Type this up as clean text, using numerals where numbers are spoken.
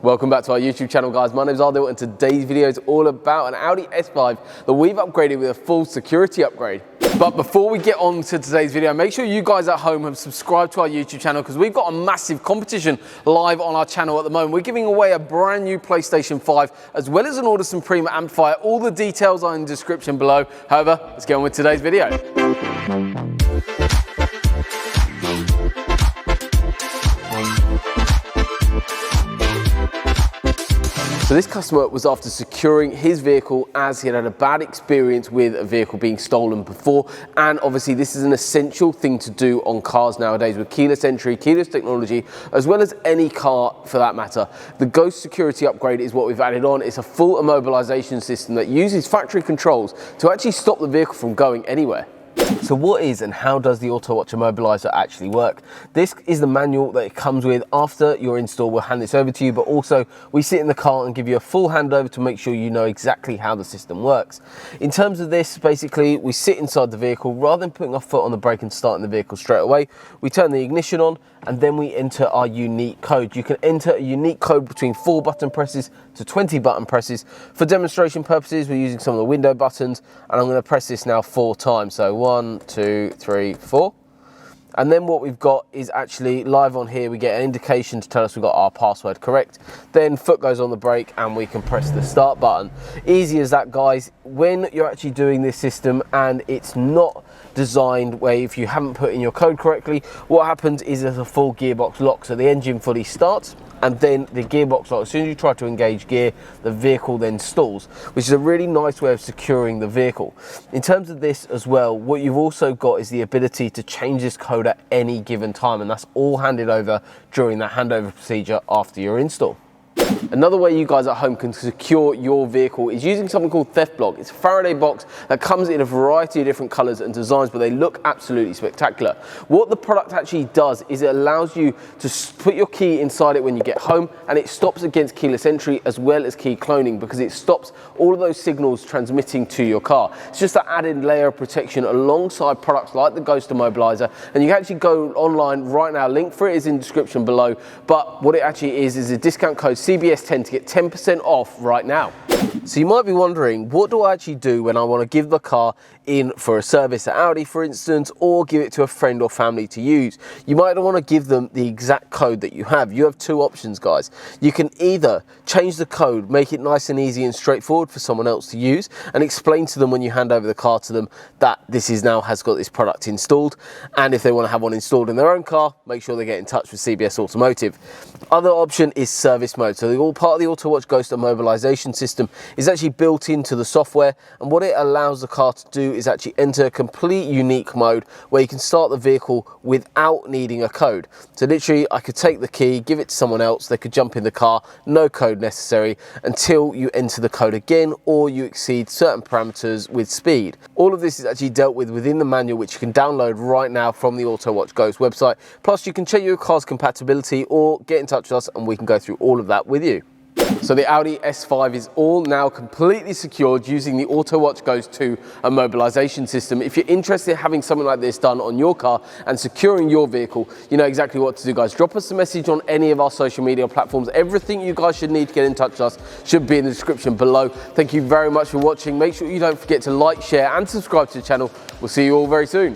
Welcome back to our YouTube channel, guys. My name is Ardil and today's video is all about an Audi S5 that we've upgraded with a full security upgrade. But before we get on to today's video, make sure you guys at home have subscribed to our YouTube channel because we've got a massive competition live on our channel at the moment. We're giving away a brand new PlayStation 5 as well as an Audison Premium amplifier. All the details are in the description below. However, let's get on with today's video. So this customer was after securing his vehicle as he had a bad experience with a vehicle being stolen before, and obviously this is an essential thing to do on cars nowadays with keyless entry, keyless technology, as well as any car for that matter. The Ghost security upgrade is what we've added on. It's a full immobilisation system that uses factory controls to actually stop the vehicle from going anywhere. So what is and how does the Autowatch Immobiliser actually work? This is the manual that it comes with after your install. We'll hand this over to you, but also we sit in the car and give you a full handover to make sure you know exactly how the system works. In terms of this, basically we sit inside the vehicle. Rather than putting our foot on the brake and starting the vehicle straight away, we turn the ignition on and then we enter our unique code. You can enter a unique code between 4 button presses to 20 button presses. For demonstration purposes, we're using some of the window buttons, and I'm going to press this now 4 times. So 1, 2, 3, 4. And then what we've got is actually live on here, we get an indication to tell us we've got our password correct. Then foot goes on the brake and we can press the start button. Easy as that, guys. When you're actually doing this system and it's not designed where if you haven't put in your code correctly, what happens is there's a full gearbox lock. So the engine fully starts and then the gearbox lock. As soon as you try to engage gear, the vehicle then stalls, which is a really nice way of securing the vehicle. In terms of this as well, what you've also got is the ability to change this code at any given time, and that's all handed over during that handover procedure after your install. Another way you guys at home can secure your vehicle is using something called Theftblock. It's a Faraday box that comes in a variety of different colors and designs, but they look absolutely spectacular. What the product actually does is it allows you to put your key inside it when you get home, and it stops against keyless entry as well as key cloning because it stops all of those signals transmitting to your car. It's just an added layer of protection alongside products like the Ghost Immobiliser, and you can actually go online right now. Link for it is in the description below, but what it actually is a discount code CBS10 to get 10% off right now. So you might be wondering, what do I actually do when I want to give the car in for a service at Audi, for instance, or give it to a friend or family to use? You might want to give them the exact code that you have. You have 2 options, guys. You can either change the code, make it nice and easy and straightforward for someone else to use, and explain to them when you hand over the car to them that this is now has got this product installed. And if they want to have one installed in their own car, make sure they get in touch with CBS Automotive. Other option is service mode. So all part of the Autowatch Ghost Immobilisation system is actually built into the software, and what it allows the car to do is actually enter a complete unique mode where you can start the vehicle without needing a code. So literally I could take the key, give it to someone else, they could jump in the car, no code necessary until you enter the code again or you exceed certain parameters with speed. All of this is actually dealt with within the manual, which you can download right now from the Autowatch Ghost website. Plus you can check your car's compatibility or get in touch with us and we can go through all of that with you. So the Audi S5 is all now completely secured using the Autowatch Ghost 2 immobilisation system. If you're interested in having something like this done on your car and securing your vehicle, you know exactly what to do, guys. Drop us a message on any of our social media platforms. Everything you guys should need to get in touch with us should be in the description below. Thank you very much for watching. Make sure you don't forget to like, share and subscribe to the channel. We'll see you all very soon.